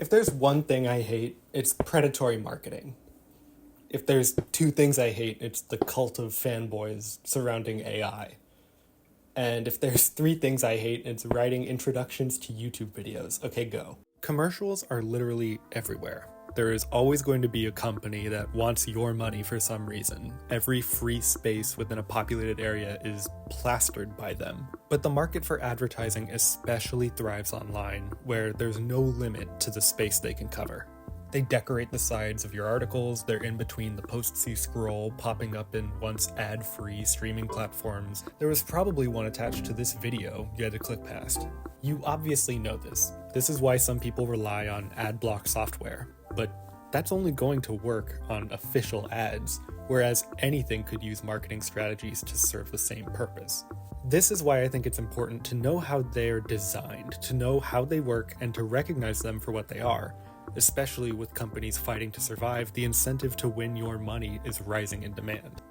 If there's one thing I hate, it's predatory marketing. If there's two things I hate, it's the cult of fanboys surrounding AI. And if there's three things I hate, it's writing introductions to YouTube videos. Okay, go. Commercials are literally everywhere. There is always going to be a company that wants your money for some reason. Every free space within a populated area is plastered by them. But the market for advertising especially thrives online, where there's no limit to the space they can cover. They decorate the sides of your articles, they're in between the posts you scroll, popping up in once ad-free streaming platforms. There was probably one attached to this video you had to click past. You obviously know this. This is why some people rely on ad block software. But that's only going to work on official ads, whereas anything could use marketing strategies to serve the same purpose. This is why I think it's important to know how they're designed, to know how they work, and to recognize them for what they are. Especially with companies fighting to survive, the incentive to win your money is rising in demand.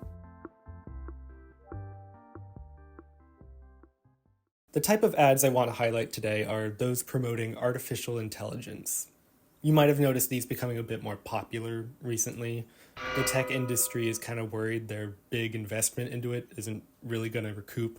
The type of ads I want to highlight today are those promoting artificial intelligence. You might have noticed these becoming a bit more popular recently. The tech industry is kind of worried their big investment into it isn't really going to recoup,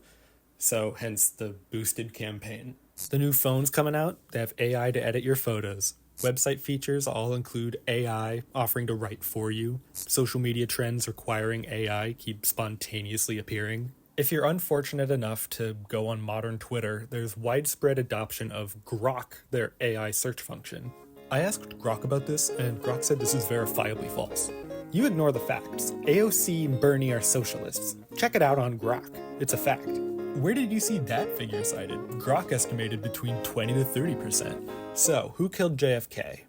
so hence the boosted campaign. The new phones coming out, they have AI to edit your photos. Website features all include AI offering to write for you. Social media trends requiring AI keep spontaneously appearing. If you're unfortunate enough to go on modern Twitter, there's widespread adoption of Grok, their AI search function. I asked Grok about this, and Grok said this is verifiably false. You ignore the facts. AOC and Bernie are socialists. Check it out on Grok. It's a fact. Where did you see that figure cited? Grok estimated between 20 to 30%. So, who killed JFK?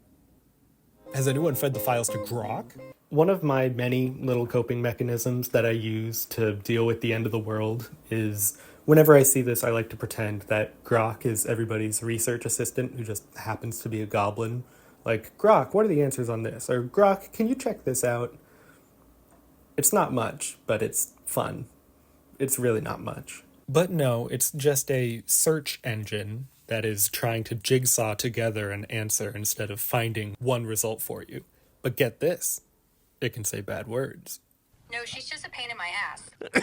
Has anyone fed the files to Grok? One of my many little coping mechanisms that I use to deal with the end of the world is whenever I see this, I like to pretend that Grok is everybody's research assistant who just happens to be a goblin. Like, Grok, what are the answers on this? Or, Grok, can you check this out? It's not much, but it's fun. It's really not much. But no, it's just a search engine that is trying to jigsaw together an answer instead of finding one result for you. But get this, it can say bad words. No, she's just a pain in my ass. Now,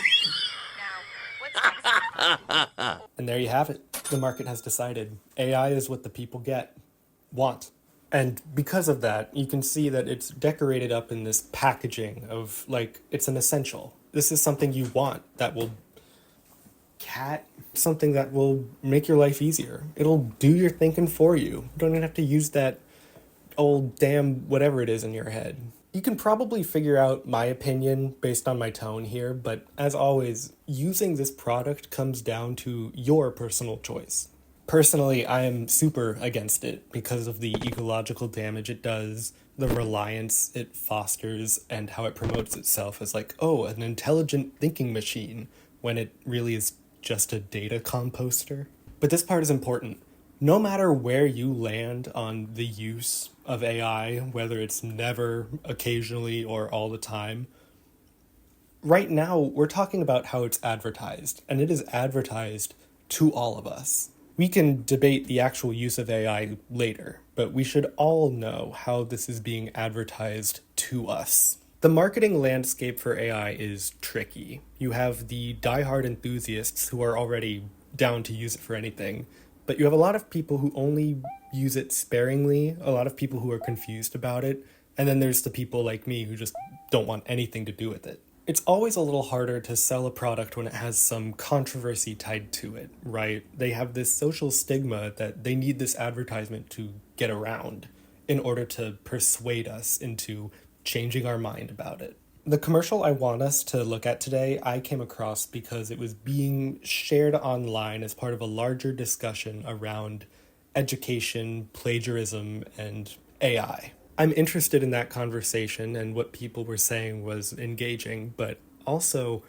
what's next? And there you have it. The market has decided. AI is what the people want. And because of that, you can see that it's decorated up in this packaging of, like, it's an essential. This is something you want that will something that will make your life easier. It'll do your thinking for you. You don't even have to use that old damn whatever it is in your head. You can probably figure out my opinion based on my tone here, but as always, using this product comes down to your personal choice. Personally, I am super against it because of the ecological damage it does, the reliance it fosters, and how it promotes itself as like, oh, an intelligent thinking machine, when it really is just a data composter. But this part is important. No matter where you land on the use of AI, whether it's never, occasionally, or all the time, right now we're talking about how it's advertised, and it is advertised to all of us. We can debate the actual use of AI later, but we should all know how this is being advertised to us. The marketing landscape for AI is tricky. You have the diehard enthusiasts who are already down to use it for anything, but you have a lot of people who only use it sparingly, a lot of people who are confused about it, and then there's the people like me who just don't want anything to do with it. It's always a little harder to sell a product when it has some controversy tied to it, right? They have this social stigma that they need this advertisement to get around in order to persuade us into changing our mind about it. The commercial I want us to look at today, I came across because it was being shared online as part of a larger discussion around education, plagiarism, and AI. I'm interested in that conversation, and what people were saying was engaging, but also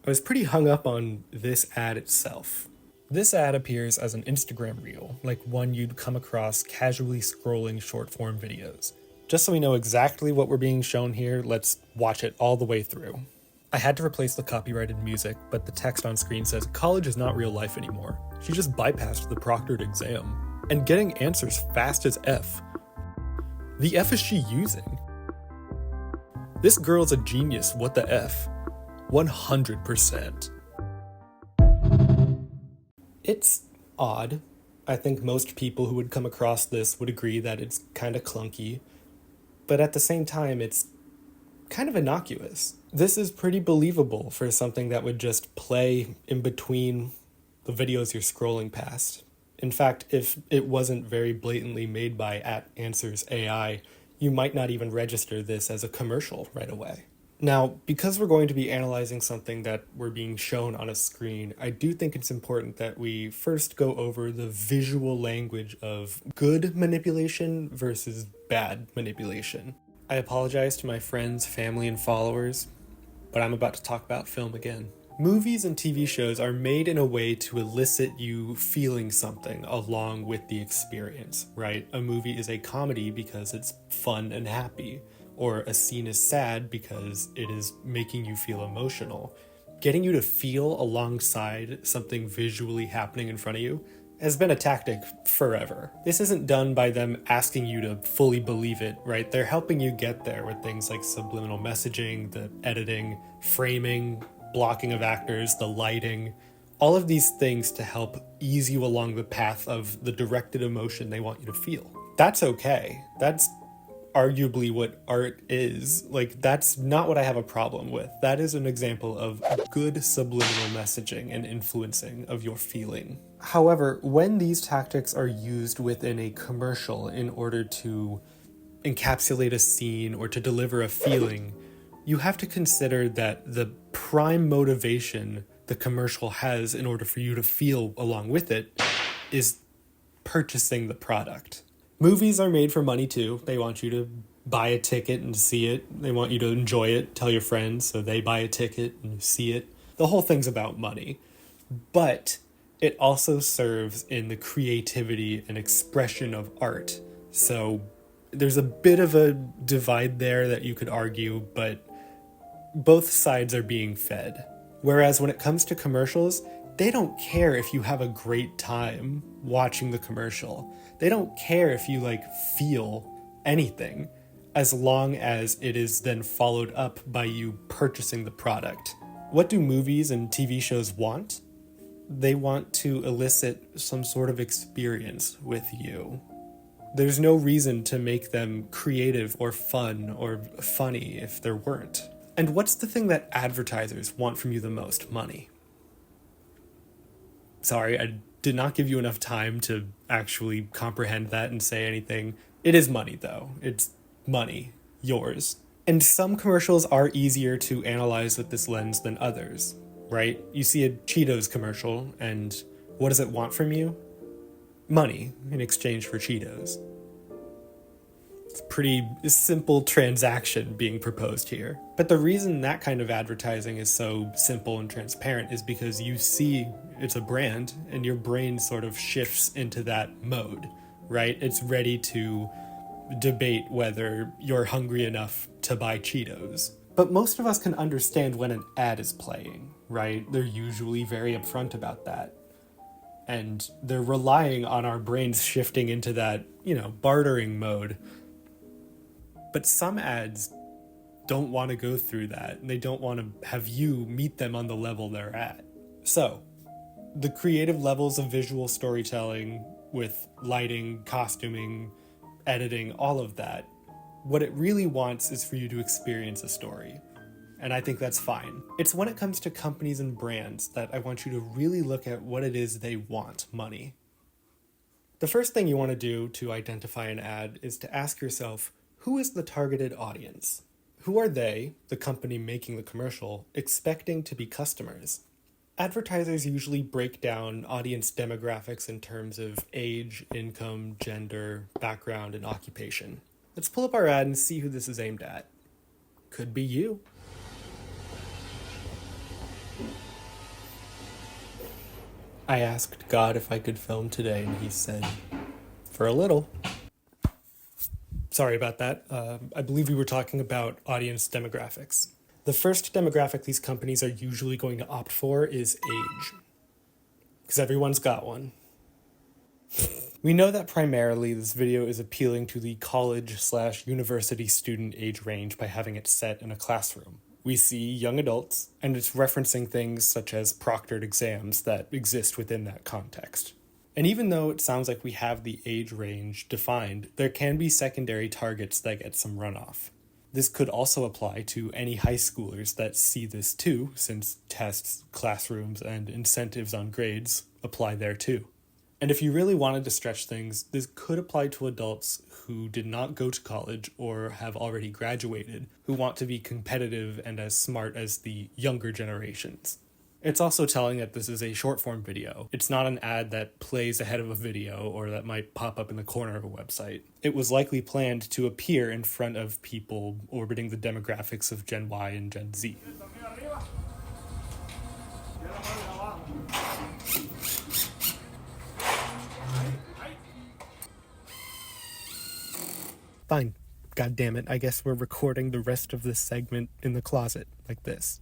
I was pretty hung up on this ad itself. This ad appears as an Instagram reel, like one you'd come across casually scrolling short-form videos. Just so we know exactly what we're being shown here, let's watch it all the way through. I had to replace the copyrighted music, but the text on screen says, "College is not real life anymore. She just bypassed the proctored exam." And getting answers fast as F. The F is she using? This girl's a genius, what the F? 100%. It's odd. I think most people who would come across this would agree that it's kind of clunky, but at the same time, it's kind of innocuous. This is pretty believable for something that would just play in between the videos you're scrolling past. In fact, if it wasn't very blatantly made by @AnswersAI, you might not even register this as a commercial right away. Now, because we're going to be analyzing something that we're being shown on a screen, I do think it's important that we first go over the visual language of good manipulation versus bad manipulation. I apologize to my friends, family, and followers, but I'm about to talk about film again. Movies and TV shows are made in a way to elicit you feeling something along with the experience, right? A movie is a comedy because it's fun and happy, or a scene is sad because it is making you feel emotional. Getting you to feel alongside something visually happening in front of you has been a tactic forever. This isn't done by them asking you to fully believe it, right? They're helping you get there with things like subliminal messaging, the editing, framing, blocking of actors, the lighting, all of these things to help ease you along the path of the directed emotion they want you to feel. That's okay. That's arguably what art is. Like, that's not what I have a problem with. That is an example of good subliminal messaging and influencing of your feeling. However, when these tactics are used within a commercial in order to encapsulate a scene or to deliver a feeling, you have to consider that the prime motivation the commercial has in order for you to feel along with it is purchasing the product. Movies are made for money too. They want you to buy a ticket and see it. They want you to enjoy it, tell your friends, so they buy a ticket and you see it. The whole thing's about money. But it also serves in the creativity and expression of art. So there's a bit of a divide there that you could argue, but both sides are being fed. Whereas when it comes to commercials, they don't care if you have a great time watching the commercial. They don't care if you feel anything, as long as it is then followed up by you purchasing the product. What do movies and TV shows want? They want to elicit some sort of experience with you. There's no reason to make them creative or fun or funny if there weren't. And what's the thing that advertisers want from you the most? Money. Sorry, I did not give you enough time to actually comprehend that and say anything. It is money, though. It's money. Yours. And some commercials are easier to analyze with this lens than others, right? You see a Cheetos commercial, and what does it want from you? Money in exchange for Cheetos. It's a pretty simple transaction being proposed here. But the reason that kind of advertising is so simple and transparent is because you see it's a brand and your brain sort of shifts into that mode, right? It's ready to debate whether you're hungry enough to buy Cheetos. But most of us can understand when an ad is playing, right? They're usually very upfront about that. And they're relying on our brains shifting into that, bartering mode. But some ads don't want to go through that, and they don't want to have you meet them on the level they're at. So, the creative levels of visual storytelling with lighting, costuming, editing, all of that, what it really wants is for you to experience a story. And I think that's fine. It's when it comes to companies and brands that I want you to really look at what it is they want: money. The first thing you want to do to identify an ad is to ask yourself, who is the targeted audience? Who are they, the company making the commercial, expecting to be customers? Advertisers usually break down audience demographics in terms of age, income, gender, background, and occupation. Let's pull up our ad and see who this is aimed at. Could be you. I asked God if I could film today, and he said, for a little. Sorry about that. I believe we were talking about audience demographics. The first demographic these companies are usually going to opt for is age. Because everyone's got one. We know that primarily this video is appealing to the college/university student age range by having it set in a classroom. We see young adults, and it's referencing things such as proctored exams that exist within that context. And even though it sounds like we have the age range defined, there can be secondary targets that get some runoff. This could also apply to any high schoolers that see this too, since tests, classrooms, and incentives on grades apply there too. And if you really wanted to stretch things, this could apply to adults who did not go to college or have already graduated, who want to be competitive and as smart as the younger generations. It's also telling that this is a short form video. It's not an ad that plays ahead of a video or that might pop up in the corner of a website. It was likely planned to appear in front of people orbiting the demographics of Gen Y and Gen Z. Fine. God damn it, I guess we're recording the rest of this segment in the closet, like this.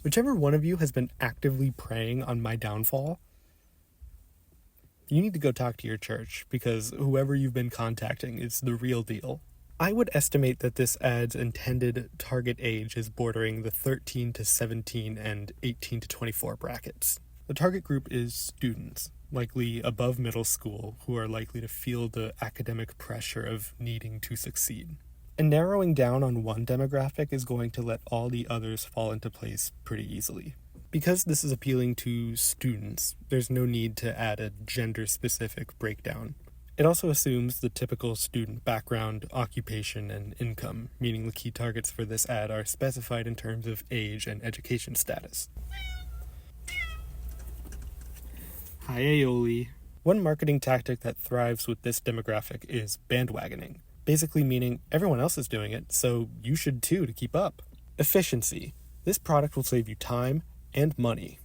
Whichever one of you has been actively preying on my downfall, you need to go talk to your church, because whoever you've been contacting is the real deal. I would estimate that this ad's intended target age is bordering the 13 to 17 and 18 to 24 brackets. The target group is students, likely above middle school, who are likely to feel the academic pressure of needing to succeed. And narrowing down on one demographic is going to let all the others fall into place pretty easily. Because this is appealing to students, there's no need to add a gender-specific breakdown. It also assumes the typical student background, occupation, and income, meaning the key targets for this ad are specified in terms of age and education status. Hi, Aioli. One marketing tactic that thrives with this demographic is bandwagoning, basically meaning everyone else is doing it, so you should too to keep up. Efficiency. This product will save you time and money.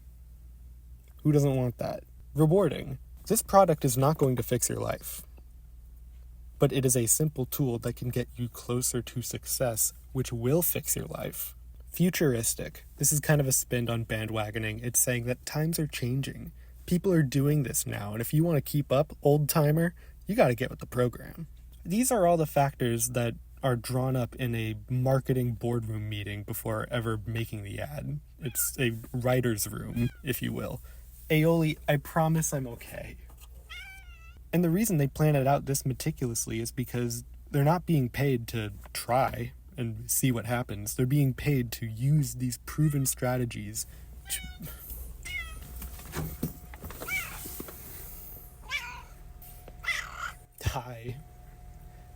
Who doesn't want that? Rewarding. This product is not going to fix your life, but it is a simple tool that can get you closer to success, which will fix your life. Futuristic. This is kind of a spin on bandwagoning. It's saying that times are changing. People are doing this now, and if you want to keep up, old-timer, you gotta get with the program. These are all the factors that are drawn up in a marketing boardroom meeting before ever making the ad. It's a writer's room, if you will. Aioli, I promise I'm okay. And the reason they plan it out this meticulously is because they're not being paid to try and see what happens. They're being paid to use these proven strategies to... Hi.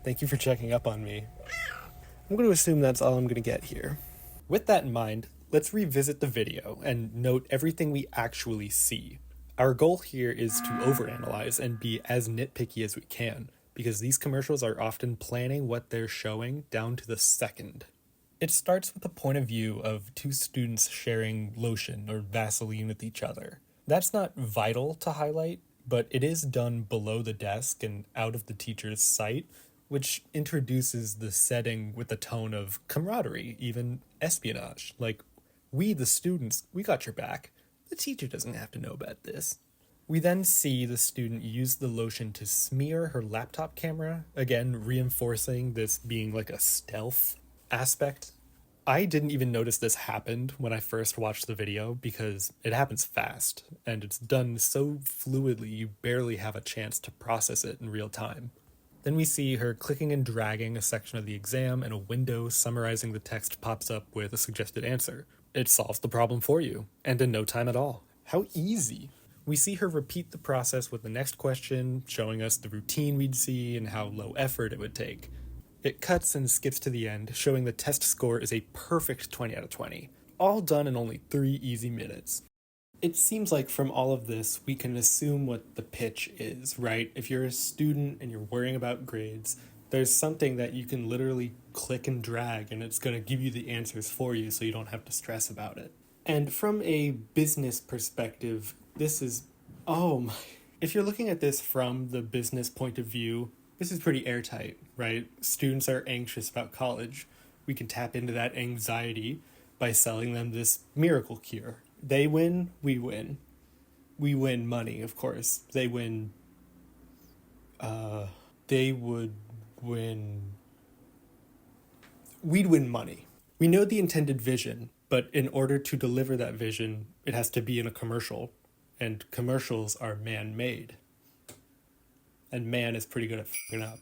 Thank you for checking up on me. I'm going to assume that's all I'm going to get here. With that in mind, let's revisit the video and note everything we actually see. Our goal here is to overanalyze and be as nitpicky as we can, because these commercials are often planning what they're showing down to the second. It starts with the point of view of two students sharing lotion or Vaseline with each other. That's not vital to highlight, but it is done below the desk and out of the teacher's sight, which introduces the setting with a tone of camaraderie, even espionage. Like, we, the students, we got your back. The teacher doesn't have to know about this. We then see the student use the lotion to smear her laptop camera, again reinforcing this being like a stealth aspect. I didn't even notice this happened when I first watched the video because it happens fast, and it's done so fluidly you barely have a chance to process it in real time. Then we see her clicking and dragging a section of the exam, and a window summarizing the text pops up with a suggested answer. It solves the problem for you, and in no time at all. How easy! We see her repeat the process with the next question, showing us the routine we'd see and how low effort it would take. It cuts and skips to the end, showing the test score is a perfect 20 out of 20, all done in only 3 easy minutes. It seems like from all of this, we can assume what the pitch is, right? If you're a student and you're worrying about grades, there's something that you can literally click and drag and it's going to give you the answers for you so you don't have to stress about it. And from a business perspective, this is, oh my, if you're looking at this from the business point of view, this is pretty airtight, right? Students are anxious about college. We can tap into that anxiety by selling them this miracle cure. They win, we win. We win money, of course. They win They would win. We'd win money. We know the intended vision, but in order to deliver that vision, it has to be in a commercial. And commercials are man-made. And man is pretty good at fucking up.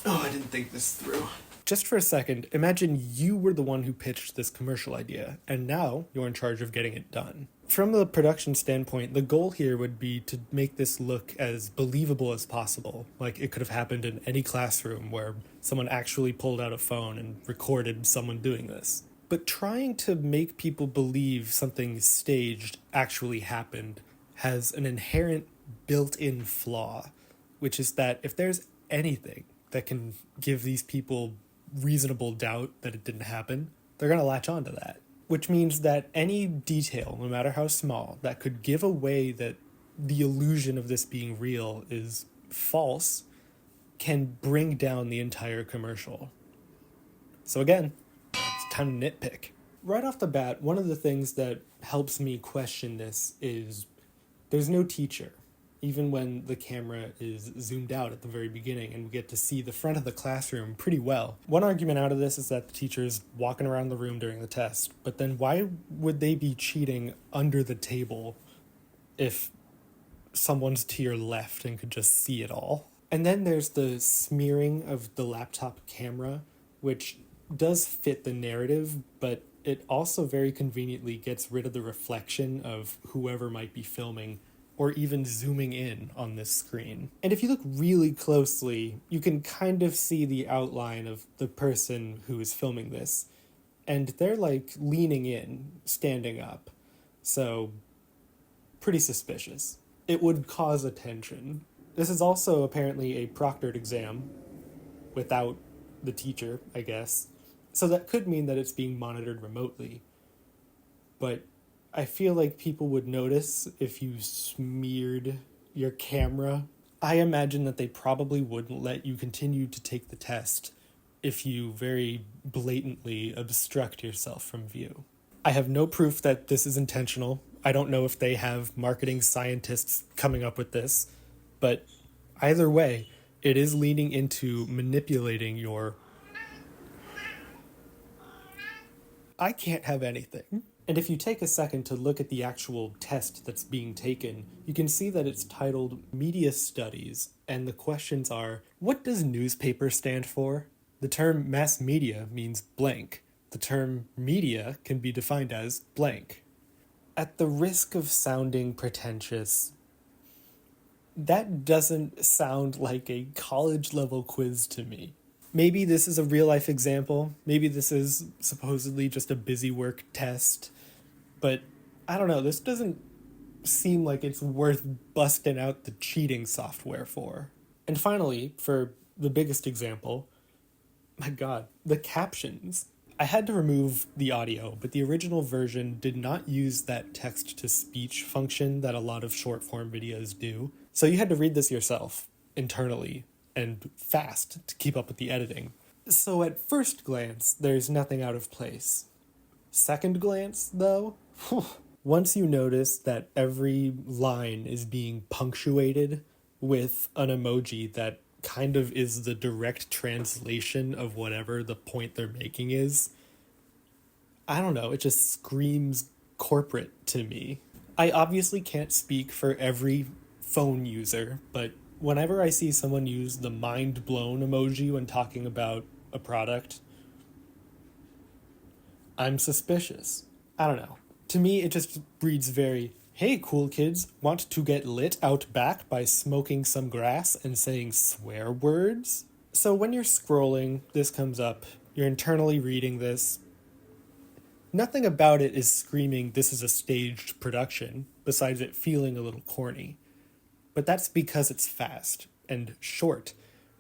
Oh, I didn't think this through. Just for a second, imagine you were the one who pitched this commercial idea, and now you're in charge of getting it done. From the production standpoint, the goal here would be to make this look as believable as possible. Like it could have happened in any classroom where someone actually pulled out a phone and recorded someone doing this. But trying to make people believe something staged actually happened has an inherent built-in flaw, which is that if there's anything that can give these people reasonable doubt that it didn't happen, they're going to latch on to that. Which means that any detail, no matter how small, that could give away that the illusion of this being real is false can bring down the entire commercial. So again, it's time to nitpick. Right off the bat, one of the things that helps me question this is there's no teacher, even when the camera is zoomed out at the very beginning and we get to see the front of the classroom pretty well. One argument out of this is that the teacher's walking around the room during the test, but then why would they be cheating under the table if someone's to your left and could just see it all? And then there's the smearing of the laptop camera, which does fit the narrative, but it also very conveniently gets rid of the reflection of whoever might be filming or even zooming in on this screen. And if you look really closely, you can kind of see the outline of the person who is filming this. And they're like leaning in, standing up. So, pretty suspicious. It would cause attention. This is also apparently a proctored exam without the teacher, I guess. So that could mean that it's being monitored remotely. But I feel like people would notice if you smeared your camera. I imagine that they probably wouldn't let you continue to take the test if you very blatantly obstruct yourself from view. I have no proof that this is intentional. I don't know if they have marketing scientists coming up with this, but either way, it is leaning into manipulating your I can't have anything. And if you take a second to look at the actual test that's being taken, you can see that it's titled Media Studies, and the questions are, what does newspaper stand for? The term mass media means blank. The term media can be defined as blank. At the risk of sounding pretentious, that doesn't sound like a college-level quiz to me. Maybe this is a real-life example. Maybe this is supposedly just a busy work test. But I don't know, this doesn't seem like it's worth busting out the cheating software for. And finally, for the biggest example, my god, the captions. I had to remove the audio, but the original version did not use that text-to-speech function that a lot of short-form videos do. So you had to read this yourself, internally, and fast to keep up with the editing. So at first glance, there's nothing out of place. Second glance, though, once you notice that every line is being punctuated with an emoji that kind of is the direct translation of whatever the point they're making is, I don't know, it just screams corporate to me. I obviously can't speak for every phone user, but whenever I see someone use the mind blown emoji when talking about a product, I'm suspicious. I don't know. To me, it just reads very, hey, cool kids, want to get lit out back by smoking some grass and saying swear words? So when you're scrolling, this comes up, you're internally reading this. Nothing about it is screaming this is a staged production, besides it feeling a little corny. But that's because it's fast and short.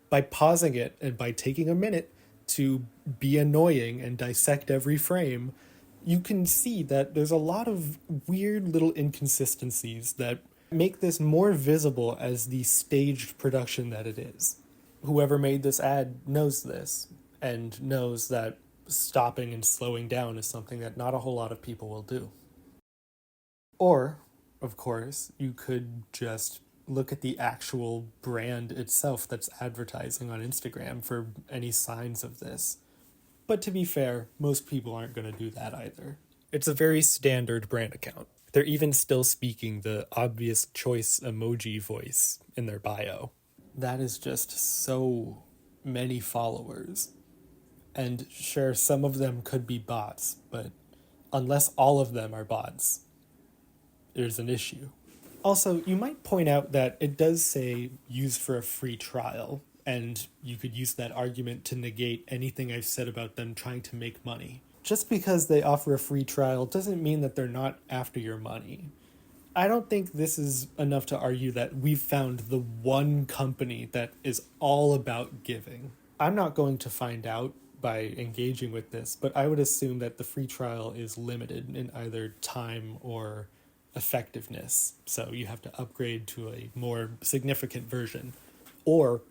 By pausing it and by taking a minute to be annoying and dissect every frame, you can see that there's a lot of weird little inconsistencies that make this more visible as the staged production that it is. Whoever made this ad knows this, and knows that stopping and slowing down is something that not a whole lot of people will do. Or, of course, you could just look at the actual brand itself that's advertising on Instagram for any signs of this. But to be fair, most people aren't going to do that either. It's a very standard brand account. They're even still speaking the obvious choice emoji voice in their bio. That is just so many followers. And sure, some of them could be bots, but unless all of them are bots, there's an issue. Also, you might point out that it does say use for a free trial, and you could use that argument to negate anything I've said about them trying to make money. Just because they offer a free trial doesn't mean that they're not after your money. I don't think this is enough to argue that we've found the one company that is all about giving. I'm not going to find out by engaging with this, but I would assume that the free trial is limited in either time or effectiveness. So you have to upgrade to a more significant version. Or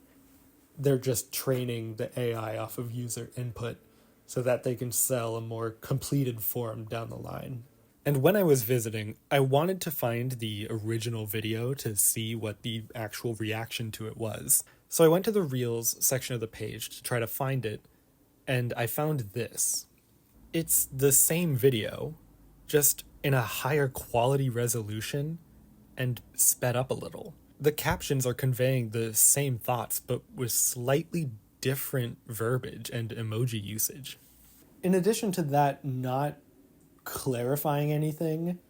they're just training the AI off of user input so that they can sell a more completed form down the line. And when I was visiting, I wanted to find the original video to see what the actual reaction to it was. So I went to the Reels section of the page to try to find it, and I found this. It's the same video, just in a higher quality resolution and sped up a little. The captions are conveying the same thoughts, but with slightly different verbiage and emoji usage. In addition to that not clarifying anything,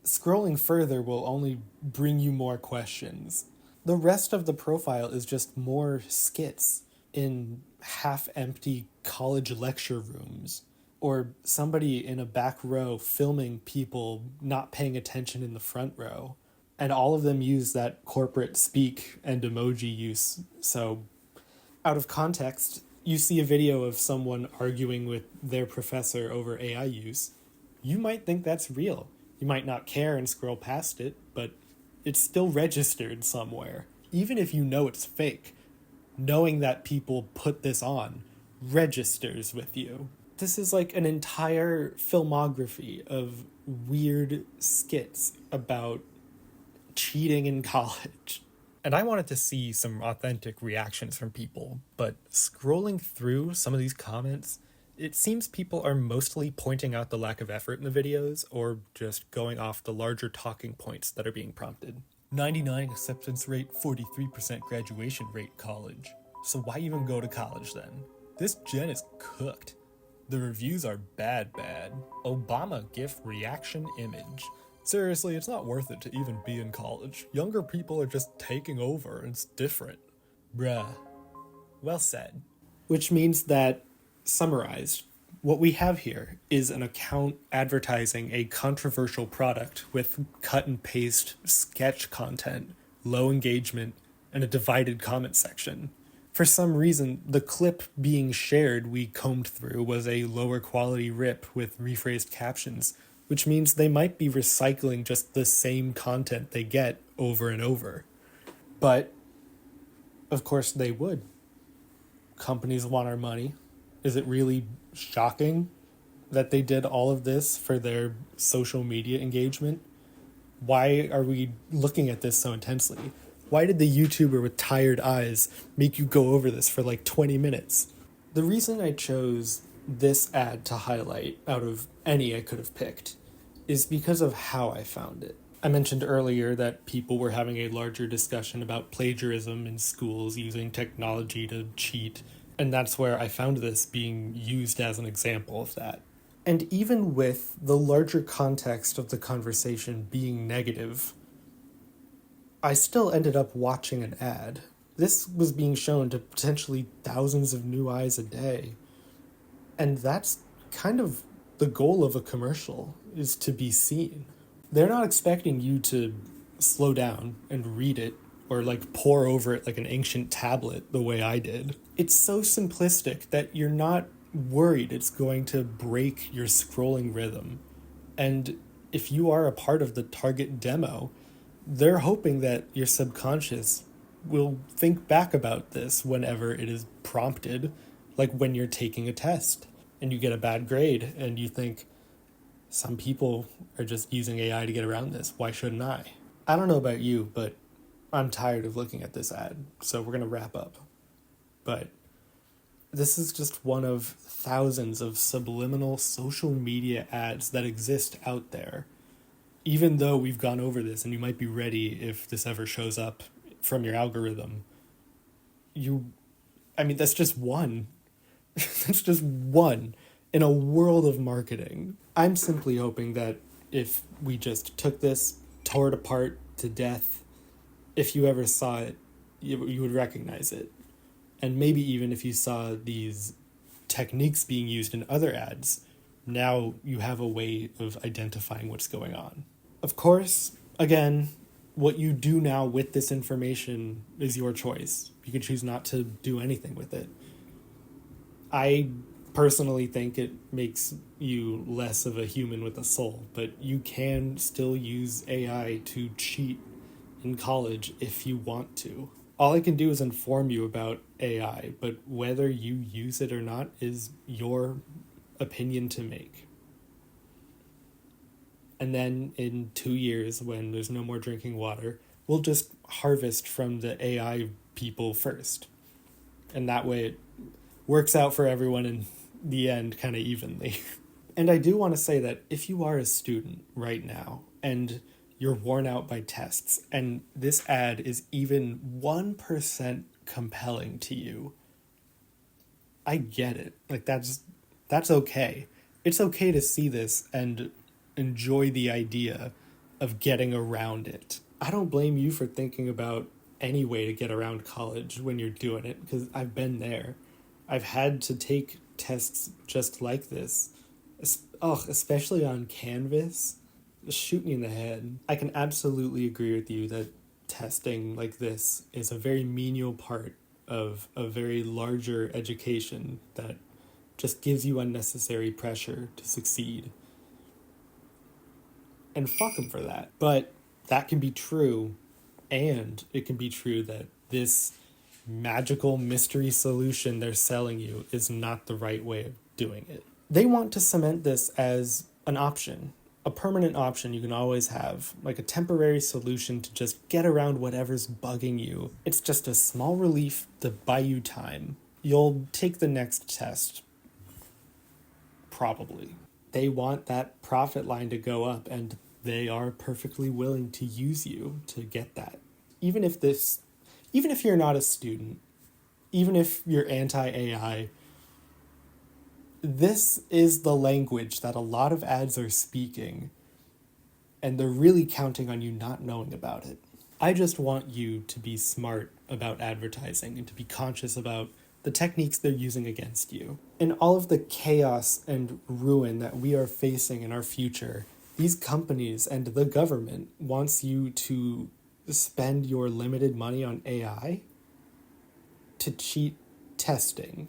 scrolling further will only bring you more questions. The rest of the profile is just more skits in half-empty college lecture rooms, or somebody in a back row filming people not paying attention in the front row. And all of them use that corporate speak and emoji use. So out of context, you see a video of someone arguing with their professor over AI use, you might think that's real. You might not care and scroll past it, but it's still registered somewhere. Even if you know it's fake, knowing that people put this on registers with you. This is like an entire filmography of weird skits about cheating in college. And I wanted to see some authentic reactions from people, but scrolling through some of these comments, it seems people are mostly pointing out the lack of effort in the videos or just going off the larger talking points that are being prompted. 99 acceptance rate, 43% graduation rate college. So why even go to college then? This gen is cooked. The reviews are bad. Obama GIF reaction image. Seriously, it's not worth it to even be in college. Younger people are just taking over. It's different. Bruh. Well said. Which means that, summarized, what we have here is an account advertising a controversial product with cut and paste sketch content, low engagement, and a divided comment section. For some reason, the clip being shared we combed through was a lower quality rip with rephrased captions, which means they might be recycling just the same content they get over and over. But, of course, they would. Companies want our money. Is it really shocking that they did all of this for their social media engagement? Why are we looking at this so intensely? Why did the YouTuber with tired eyes make you go over this for like 20 minutes? The reason I chose this ad to highlight out of any I could have picked is because of how I found it. I mentioned earlier that people were having a larger discussion about plagiarism in schools using technology to cheat, and that's where I found this being used as an example of that. And even with the larger context of the conversation being negative, I still ended up watching an ad. This was being shown to potentially thousands of new eyes a day. And that's kind of the goal of a commercial, is to be seen. They're not expecting you to slow down and read it or like pore over it like an ancient tablet the way I did. It's so simplistic that you're not worried it's going to break your scrolling rhythm. And if you are a part of the target demo, they're hoping that your subconscious will think back about this whenever it is prompted, like when you're taking a test and you get a bad grade and you think, Some people are just using AI to get around this. Why shouldn't I? I don't know about you, but I'm tired of looking at this ad, so we're going to wrap up. But this is just one of thousands of subliminal social media ads that exist out there. Even though we've gone over this and you might be ready if this ever shows up from your algorithm, that's just one. That's just one in a world of marketing. I'm simply hoping that if we just took this, tore it apart to death, if you ever saw it, you would recognize it. And maybe even if you saw these techniques being used in other ads, now you have a way of identifying what's going on. Of course, again, what you do now with this information is your choice. You can choose not to do anything with it. I personally think it makes you less of a human with a soul, but you can still use AI to cheat in college if you want to. All I can do is inform you about AI, but whether you use it or not is your opinion to make. And then in 2 years, when there's no more drinking water, we'll just harvest from the AI people first. And that way it works out for everyone in the end kind of evenly. And I do want to say that if you are a student right now and you're worn out by tests and this ad is even 1% compelling to you, I get it. Like that's okay. It's okay to see this and enjoy the idea of getting around it. I don't blame you for thinking about any way to get around college when you're doing it, because I've been there. I've had to take tests just like this. Especially on Canvas. Shoot me in the head. I can absolutely agree with you that testing like this is a very menial part of a very larger education that just gives you unnecessary pressure to succeed. And fuck them for that. But that can be true, and it can be true that this magical mystery solution they're selling you is not the right way of doing it. They want to cement this as an option, a permanent option you can always have, like a temporary solution to just get around whatever's bugging you. It's just a small relief to buy you time. You'll take the next test, probably. They want that profit line to go up, and they are perfectly willing to use you to get that. Even if you're not a student, even if you're anti-AI, this is the language that a lot of ads are speaking, and they're really counting on you not knowing about it. I just want you to be smart about advertising and to be conscious about the techniques they're using against you. In all of the chaos and ruin that we are facing in our future, these companies and the government wants you to spend your limited money on AI to cheat testing.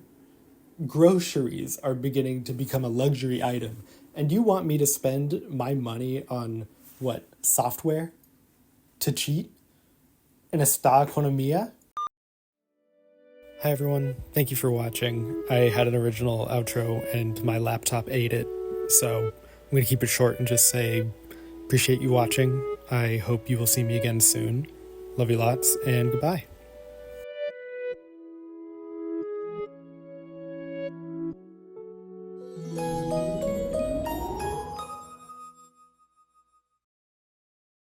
Groceries are beginning to become a luxury item, and you want me to spend my money on what, software to cheat in esta economia? Hi everyone, thank you for watching. I had an original outro and my laptop ate it, so I'm going to keep it short and just say appreciate you watching. I hope you will see me again soon. Love you lots, and goodbye.